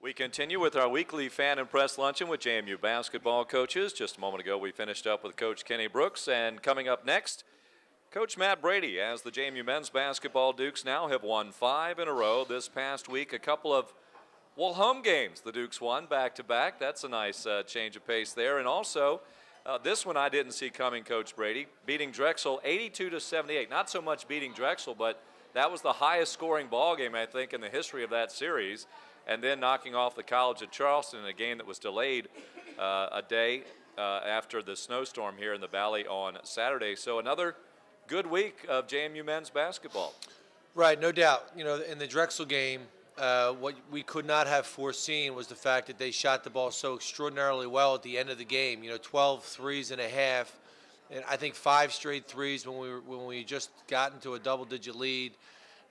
We continue with our weekly fan and press luncheon with JMU basketball coaches. Just a moment ago, we finished up with Coach Kenny Brooks, and coming up next, Coach Matt Brady, as the JMU men's basketball Dukes now have won 5 in a row. This past week, a couple of, home games the Dukes won back-to-back. That's a nice change of pace there. And also, this one I didn't see coming, Coach Brady, beating Drexel 82-78. Not so much beating Drexel, but that was the highest scoring ball game, I think, in the history of that series. And then knocking off the College of Charleston in a game that was delayed a day after the snowstorm here in the Valley on Saturday. So another good week of JMU men's basketball. Right, no doubt. You know, in the Drexel game, what we could not have foreseen was the fact that they shot the ball so extraordinarily well at the end of the game. You know, 12 threes and a half, and I think 5 straight threes when we just got into a double-digit lead.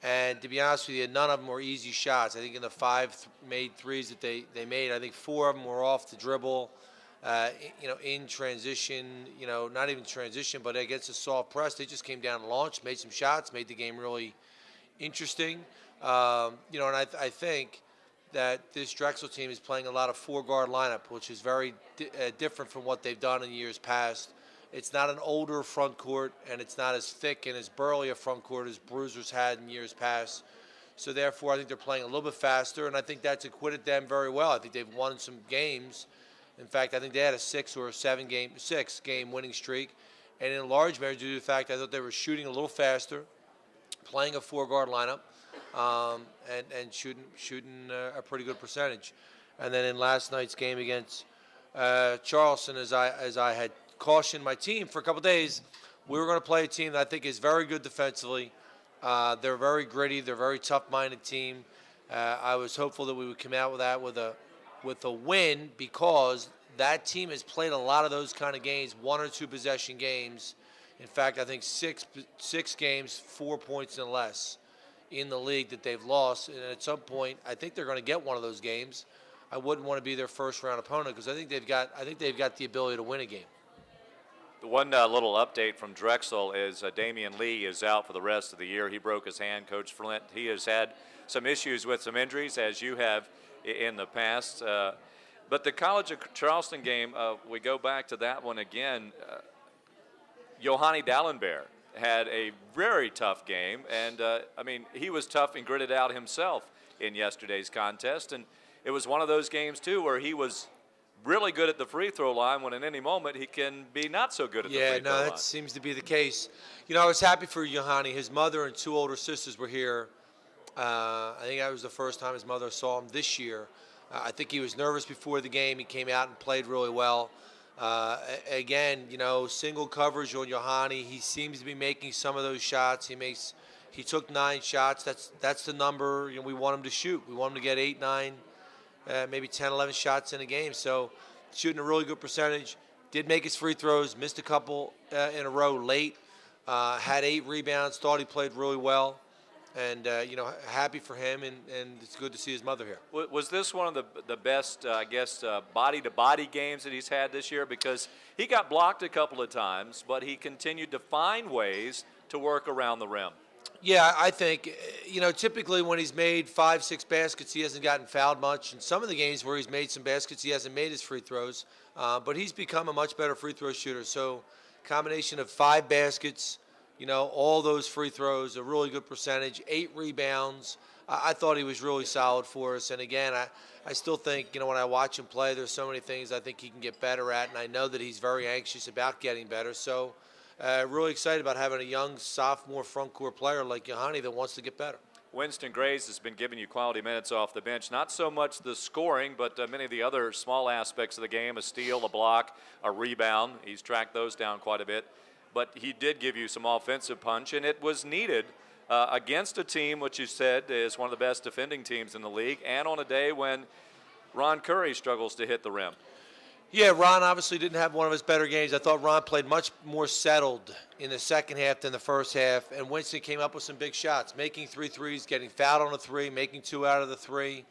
And to be honest with you, none of them were easy shots. I think in the 5 made threes that they made, I think 4 of them were off the dribble, in transition, not even transition, but against a soft press. They just came down and launched, made some shots, made the game really interesting. And I think that this Drexel team is playing a lot of 4-guard lineup, which is very different from what they've done in years past. It's not an older front court, and it's not as thick and as burly a front court as Bruisers had in years past. So therefore, I think they're playing a little bit faster, and I think that's acquitted them very well. I think they've won some games. In fact, I think they had a 6 or 7 game winning streak, and in large measure due to the fact I thought they were shooting a little faster, playing a 4-guard lineup, and shooting a pretty good percentage. And then in last night's game against Charleston, as I had cautioned my team for a couple days, we were going to play a team that I think is very good defensively. They're very gritty. They're a very tough-minded team. I was hopeful that we would come out with that with a win, because that team has played a lot of those kind of games, 1 or 2 possession games. In fact, I think 6 games, 4 points and less in the league that they've lost. And at some point, I think they're going to get one of those games. I wouldn't want to be their first-round opponent, because I think they've got the ability to win a game. The one little update from Drexel is Damien Lee is out for the rest of the year. He broke his hand, Coach Flint. He has had some issues with some injuries, as you have in the past. But the College of Charleston game, we go back to that one again. Yohani Dallenberg had a very tough game. And, he was tough and gritted out himself in yesterday's contest. And it was one of those games, too, where he was really good at the free throw line, when at any moment he can be not so good at the free throw line. Yeah, that seems to be the case. I was happy for Yohani. His mother and 2 older sisters were here. I think that was the first time his mother saw him this year. I think he was nervous before the game. He came out and played really well. Again, single coverage on Yohani. He seems to be making some of those shots. He took 9 shots. That's the number we want him to shoot. We want him to get 8, 9. Maybe 10, 11 shots in a game. So shooting a really good percentage. Did make his free throws, missed a couple in a row late. Had 8 rebounds, thought he played really well. And, happy for him, and it's good to see his mother here. Was this one of the best, body-to-body games that he's had this year? Because he got blocked a couple of times, but he continued to find ways to work around the rim. Yeah, I think, typically when he's made 5, 6 baskets, he hasn't gotten fouled much. In some of the games where he's made some baskets, he hasn't made his free throws. But he's become a much better free throw shooter. So combination of 5 baskets, all those free throws, a really good percentage, 8 rebounds. I thought he was really solid for us. And, again, I still think, when I watch him play, there's so many things I think he can get better at. And I know that he's very anxious about getting better. So really excited about having a young sophomore front court player like Yohani that wants to get better. Winston Grays has been giving you quality minutes off the bench. Not so much the scoring, but many of the other small aspects of the game, a steal, a block, a rebound. He's tracked those down quite a bit. But he did give you some offensive punch, and it was needed against a team which you said is one of the best defending teams in the league, and on a day when Ron Curry struggles to hit the rim. Yeah, Ron obviously didn't have one of his better games. I thought Ron played much more settled in the second half than the first half, and Winston came up with some big shots, making 3 threes, getting fouled on a 3, making 2 out of the 3.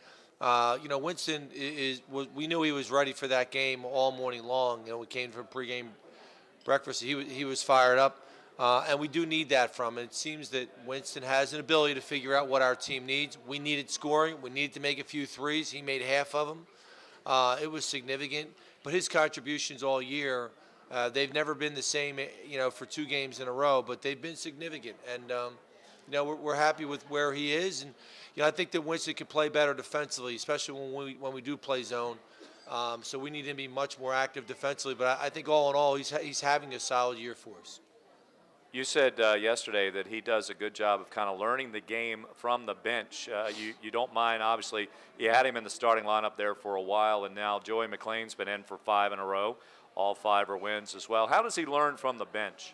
Winston we knew he was ready for that game all morning long. We came from pregame breakfast. He was fired up. And we do need that from him. It seems that Winston has an ability to figure out what our team needs. We needed scoring. We needed to make a few threes. He made half of them. It was significant. But his contributions all year, they've never been the same, for 2 games in a row, but they've been significant. And, we're happy with where he is. And, I think that Winston can play better defensively, especially when we do play zone. So we need him to be much more active defensively. But I think all in all, he's having a solid year for us. You said yesterday that he does a good job of kind of learning the game from the bench. You don't mind, obviously, you had him in the starting lineup there for a while, and now Joey McLean's been in for 5 in a row. All 5 are wins as well. How does he learn from the bench?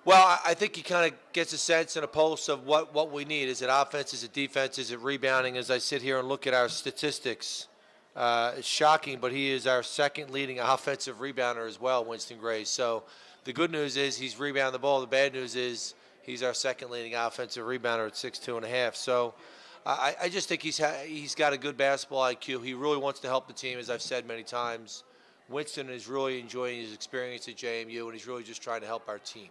Well, I think he kind of gets a sense and a pulse of what we need. Is it offense? Is it defense? Is it rebounding? As I sit here and look at our statistics, it's shocking, but he is our second leading offensive rebounder as well, Winston Grays. So the good news is he's rebounding the ball. The bad news is he's our second leading offensive rebounder at 6'2.5". So I just think he's got a good basketball IQ. He really wants to help the team, as I've said many times. Winston is really enjoying his experience at JMU, and he's really just trying to help our team.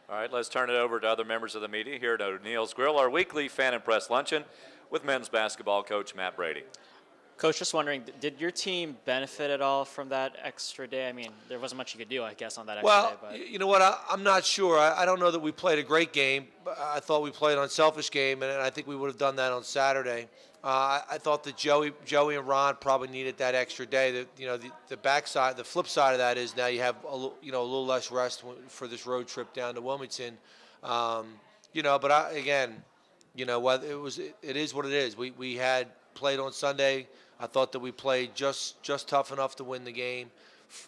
All right, let's turn it over to other members of the media here at O'Neill's Grill, our weekly Fan and Press Luncheon with men's basketball coach Matt Brady. Coach, just wondering, did your team benefit at all from that extra day? I mean, there wasn't much you could do, I guess, on that extra day. But You know what? I'm not sure. I don't know that we played a great game. I thought we played an unselfish game, and I think we would have done that on Saturday. I thought that Joey and Ron probably needed that extra day. The backside, the flip side of that is now you have a little less rest for this road trip down to Wilmington. But it is what it is. We had played on Sunday. I thought that we played just tough enough to win the game.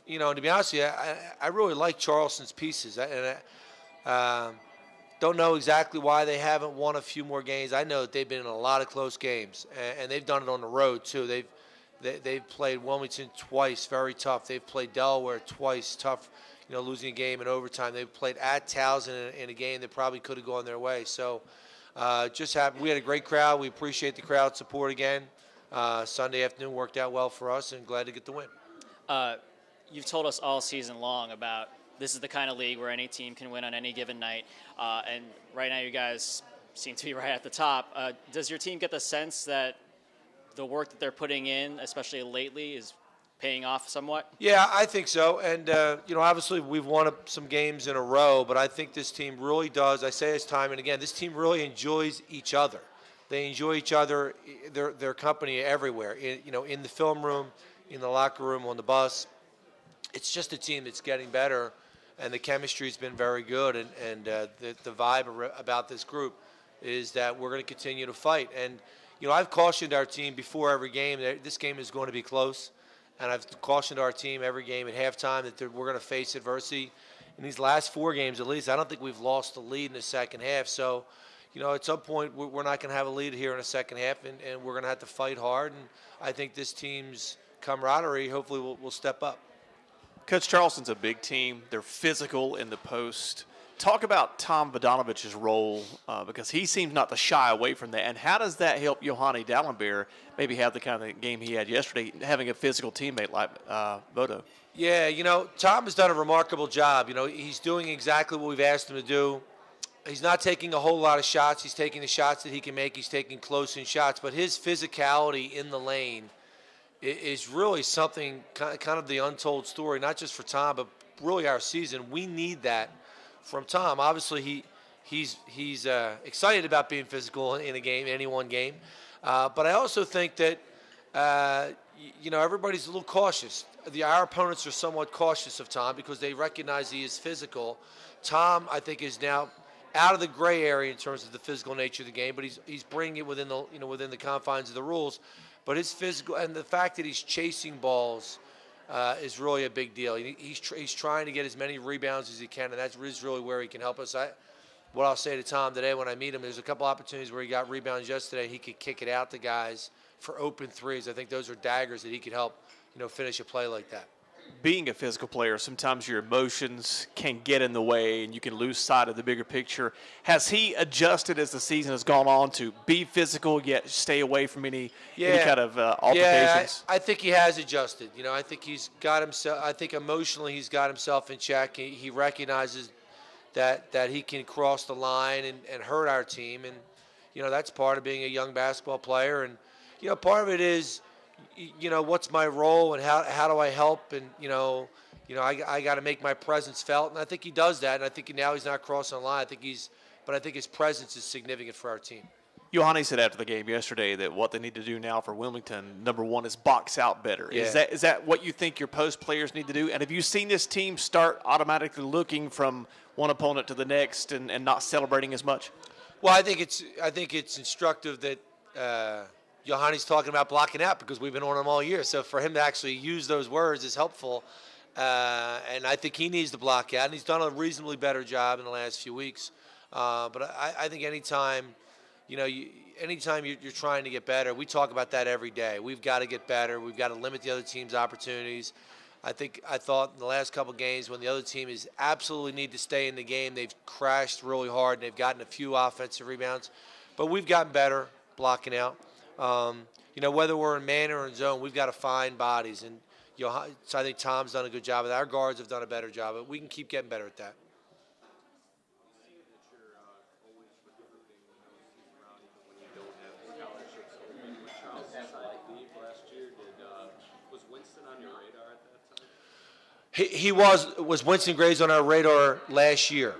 And to be honest with you, I really like Charleston's pieces. Don't know exactly why they haven't won a few more games. I know that they've been in a lot of close games, and they've done it on the road too. They've played Wilmington twice, very tough. They've played Delaware twice, tough. Losing a game in overtime. They've played at Towson in a game that probably could have gone their way. So, we had a great crowd. We appreciate the crowd support again. Sunday afternoon worked out well for us, and glad to get the win. You've told us all season long about this is the kind of league where any team can win on any given night, and right now you guys seem to be right at the top. Does your team get the sense that the work that they're putting in, especially lately, is paying off somewhat? Yeah, I think so. And, obviously we've won some games in a row, but I think this team really does. I say this time and again, this team really enjoys each other. They enjoy each other, their company everywhere, in the film room, in the locker room, on the bus. It's just a team that's getting better, and the chemistry's been very good. And the vibe about this group is that we're going to continue to fight. And, I've cautioned our team before every game that this game is going to be close. And I've cautioned our team every game at halftime that we're going to face adversity. In these last 4 games, at least, I don't think we've lost the lead in the second half. So, at some point, we're not going to have a lead here in the second half, and we're going to have to fight hard. And I think this team's camaraderie hopefully will step up. Coach, Charleston's a big team. They're physical in the post. Talk about Tom Vadanovich's role because he seems not to shy away from that. And how does that help Yohani Dallenberg maybe have the kind of game he had yesterday, having a physical teammate like Vodo? Yeah, Tom has done a remarkable job. He's doing exactly what we've asked him to do. He's not taking a whole lot of shots. He's taking the shots that he can make. He's taking close-in shots. But his physicality in the lane is really something, kind of the untold story, not just for Tom, but really our season. We need that from Tom. Obviously, he's excited about being physical in a game, any one game. But I also think that, everybody's a little cautious. Our opponents are somewhat cautious of Tom because they recognize he is physical. Tom, I think, is now out of the gray area in terms of the physical nature of the game, but he's bringing it within the confines of the rules. But his physical and the fact that he's chasing balls is really a big deal. He's trying to get as many rebounds as he can, and that is really where he can help us. What I'll say to Tom today when I meet him, there's a couple opportunities where he got rebounds yesterday. He could kick it out to guys for open threes. I think those are daggers that he could help, finish a play like that. Being a physical player, sometimes your emotions can get in the way and you can lose sight of the bigger picture. Has he adjusted as the season has gone on to be physical yet stay away from any kind of altercations? Yeah, I think he has adjusted. I think he's got himself. I think emotionally he's got himself in check. He recognizes, that he can cross the line and hurt our team. And, that's part of being a young basketball player. And, part of it is, what's my role and how do I help? And, I got to make my presence felt. And I think he does that. And I think now he's not crossing the line. But I think his presence is significant for our team. Yohani said after the game yesterday that what they need to do now for Wilmington, number one, is box out better. Yeah. Is that what you think your post players need to do? And have you seen this team start automatically looking from one opponent to the next and not celebrating as much? Well, I think it's instructive that Yohani's talking about blocking out because we've been on him all year. So for him to actually use those words is helpful. And I think he needs to block out, and he's done a reasonably better job in the last few weeks. But I think anytime you're trying to get better, we talk about that every day. We've got to get better. We've got to limit the other team's opportunities. I thought in the last couple games when the other team is absolutely need to stay in the game, they've crashed really hard and they've gotten a few offensive rebounds. But we've gotten better blocking out. Whether we're in man or in zone, we've got to find bodies. And so I think Tom's done a good job of that. Our guards have done a better job of it. We can keep getting better at that. Was Winston Grays on our radar last year?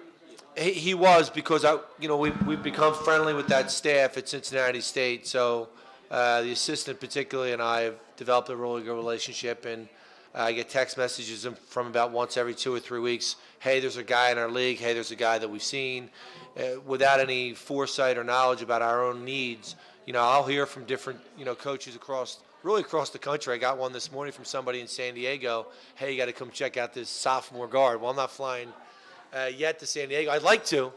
He was because we've become friendly with that staff at Cincinnati State. So the assistant particularly and I have developed a really good relationship, and I get text messages from about once every 2 or 3 weeks. Hey, there's a guy in our league. Hey, there's a guy that we've seen. Without any foresight or knowledge about our own needs, I'll hear from different coaches across the country. I got one this morning from somebody in San Diego. Hey, you got to come check out this sophomore guard. Well, I'm not flying yet to San Diego. I'd like to.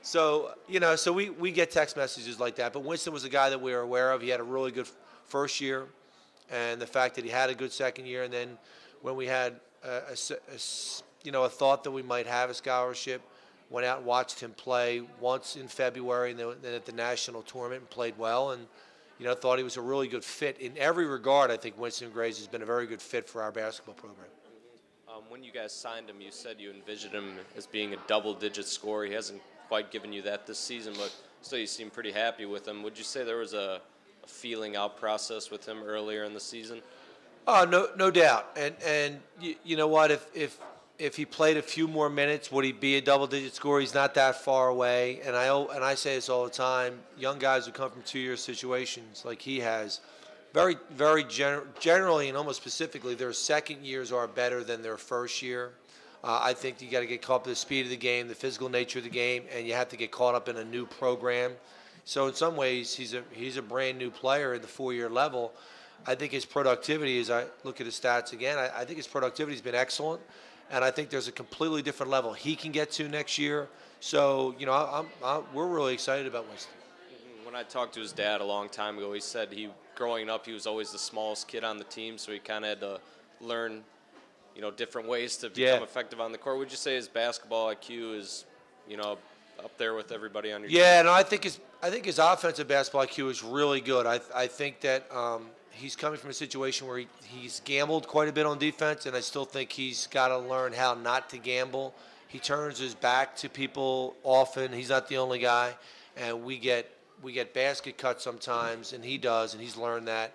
So we get text messages like that. But Winston was a guy that we were aware of. He had a really good first year, and the fact that he had a good second year. And then when we had a thought that we might have a scholarship, went out and watched him play once in February and then at the national tournament and played well, and thought he was a really good fit in every regard. I think Winston Grays has been a very good fit for our basketball program. When you guys signed him, you said you envisioned him as being a double-digit scorer. He hasn't quite given you that this season, but still you seem pretty happy with him. Would you say there was a feeling out process with him earlier in the season? Oh, no doubt. And you know what? If he played a few more minutes, would he be a double-digit scorer? He's not that far away. And I say this all the time. Young guys who come from 2-year situations like he has, very, very generally and almost specifically, their second years are better than their first year. I think you got to get caught up with the speed of the game, the physical nature of the game, and you have to get caught up in a new program. So in some ways, he's a brand new player at the 4-year level. I think his productivity, as I look at his stats again, I think his productivity has been excellent. And I think there's a completely different level he can get to next year. So, we're really excited about Winston. When I talked to his dad a long time ago, he said growing up, he was always the smallest kid on the team, so he kind of had to learn, different ways to become effective on the court. Would you say his basketball IQ is, up there with everybody on your team? Yeah, no, I think his offensive basketball IQ is really good. I think that he's coming from a situation where he's gambled quite a bit on defense, and I still think he's got to learn how not to gamble. He turns his back to people often. He's not the only guy, and we get basket cuts sometimes, and he does, and he's learned that.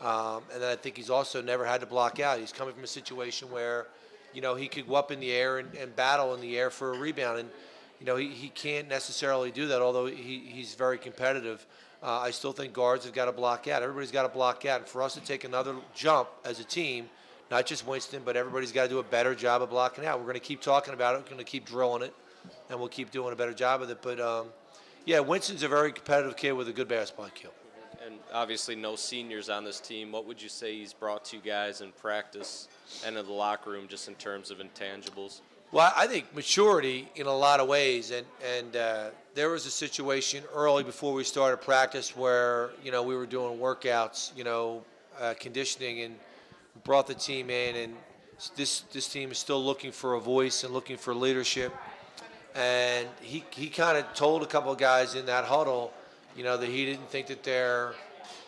And then I think he's also never had to block out. He's coming from a situation where, he could go up in the air and battle in the air for a rebound, and he can't necessarily do that, although he's very competitive. I still think guards have got to block out. Everybody's got to block out. And for us to take another jump as a team, not just Winston, but everybody's got to do a better job of blocking out. We're going to keep talking about it. We're going to keep drilling it, and we'll keep doing a better job of it. But, Winston's a very competitive kid with a good basketball IQ. And obviously no seniors on this team. What would you say he's brought to you guys in practice and in the locker room just in terms of intangibles? Well, I think maturity in a lot of ways, and there was a situation early before we started practice where we were doing workouts, conditioning, and brought the team in, and this team is still looking for a voice and looking for leadership, and he kind of told a couple of guys in that huddle, that he didn't think that their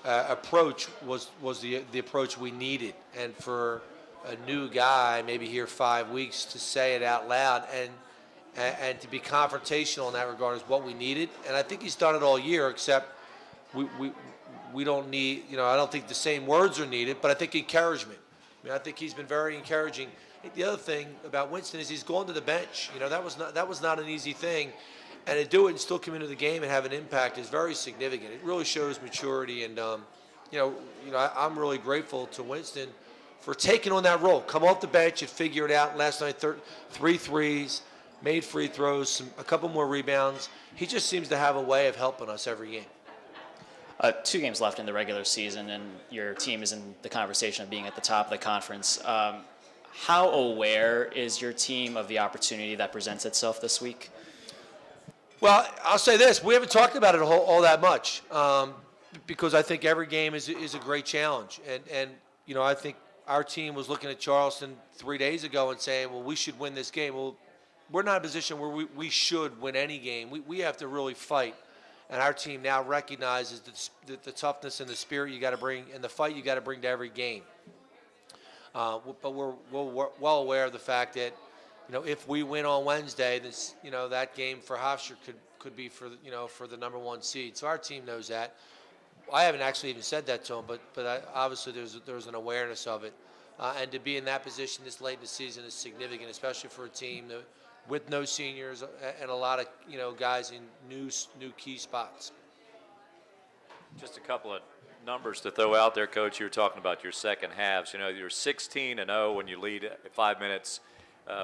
approach was the approach we needed, and for a new guy, maybe here 5 weeks, to say it out loud and to be confrontational in that regard is what we needed. And I think he's done it all year, except we don't need, I don't think the same words are needed, but I think encouragement. I mean, I think he's been very encouraging. The other thing about Winston is he's gone to the bench. That was not an easy thing. And to do it and still come into the game and have an impact is very significant. It really shows maturity. And, I'm really grateful to Winston for taking on that role. Come off the bench and figure it out. Last night, 3 threes, made free throws, a couple more rebounds. He just seems to have a way of helping us every game. 2 games left in the regular season, and your team is in the conversation of being at the top of the conference. How aware is your team of the opportunity that presents itself this week? Well, I'll say this. We haven't talked about it all that much because I think every game is a great challenge. And I think our team was looking at Charleston 3 days ago and saying, well, we should win this game. Well, we're not in a position where we should win any game. We have to really fight. And our team now recognizes the toughness and the spirit you got to bring and the fight you got to bring to every game. But we're well aware of the fact that, if we win on Wednesday, this, that game for Hofstra could be for the #1 seed. So our team knows that. I haven't actually even said that to them, but obviously there's an awareness of it. And to be in that position this late in the season is significant, especially for a team with no seniors and a lot of guys in new key spots. Just a couple of numbers to throw out there, Coach. You were talking about your second halves. You're 16-0 when you lead 5 minutes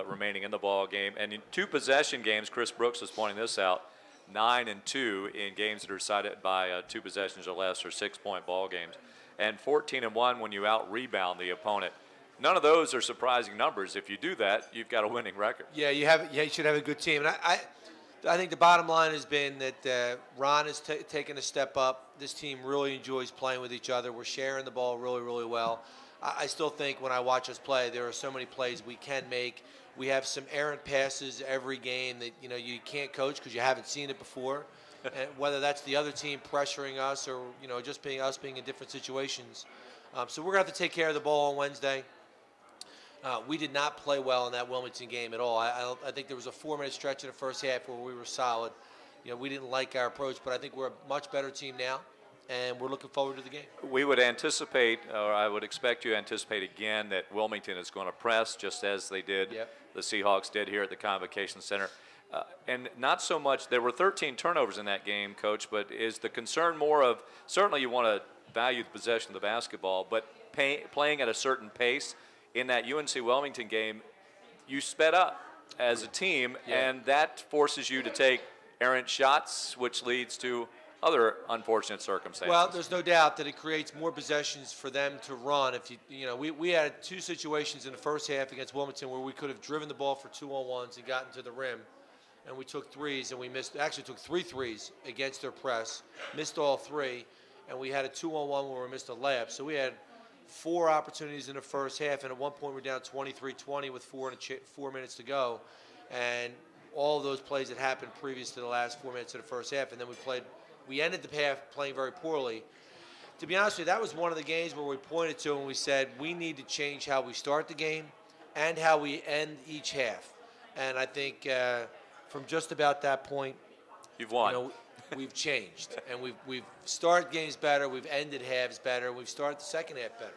remaining in the ball game, and in 2 possession games, Chris Brooks was pointing this out. 9-2 in games that are decided by 2 possessions or less, or 6-point ball games, and 14-1 when you out rebound the opponent. None of those are surprising numbers. If you do that, you've got a winning record. Yeah, you should have a good team. And I think the bottom line has been that Ron has taken a step up. This team really enjoys playing with each other. We're sharing the ball really, really well. I still think when I watch us play, there are so many plays we can make. We have some errant passes every game that you can't coach because you haven't seen it before. And whether that's the other team pressuring us or just being in different situations. So we're going to have to take care of the ball on Wednesday. We did not play well in that Wilmington game at all. I think there was a 4-minute stretch in the first half where we were solid. We didn't like our approach, but I think we're a much better team now, and we're looking forward to the game. We would anticipate, or I would expect you to anticipate again, that Wilmington is going to press just as they did, the Seahawks did here at the Convocation Center. And not so much, there were 13 turnovers in that game, Coach, but is the concern more of, certainly you want to value the possession of the basketball, but playing at a certain pace? In that UNC Wilmington game, you sped up as a team, and that forces you to take errant shots, which leads to other unfortunate circumstances. Well, there's no doubt that it creates more possessions for them to run. If we had 2 situations in the first half against Wilmington where we could have driven the ball for 2-on-1s and gotten to the rim, and we took threes and we missed. Actually, took 3 threes against their press, missed all 3, and we had a 2-on-1 where we missed a layup. So we had 4 opportunities in the first half, and at one point we're down 23-20 with 4 minutes to go, and all of those plays that happened previous to the last 4 minutes of the first half, and then we ended the half playing very poorly. To be honest with you, that was one of the games where we pointed to and we said we need to change how we start the game and how we end each half, and I think from just about that point, you've won. We've changed, and we've started games better, we've ended halves better, we've started the second half better.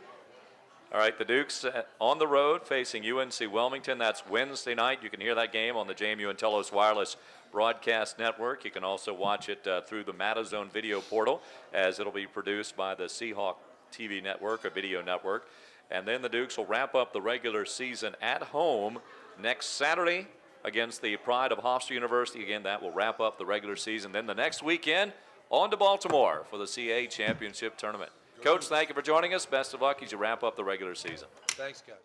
All right, the Dukes on the road facing UNC Wilmington. That's Wednesday night. You can hear that game on the JMU and Telos Wireless Broadcast Network. You can also watch it through the Matazone video portal, as it'll be produced by the Seahawk TV network, or video network. And then the Dukes will wrap up the regular season at home next Saturday against the Pride of Hofstra University. Again, that will wrap up the regular season. Then the next weekend, on to Baltimore for the CA Championship Tournament. Coach, thank you for joining us. Best of luck as you wrap up the regular season. Thanks, guys.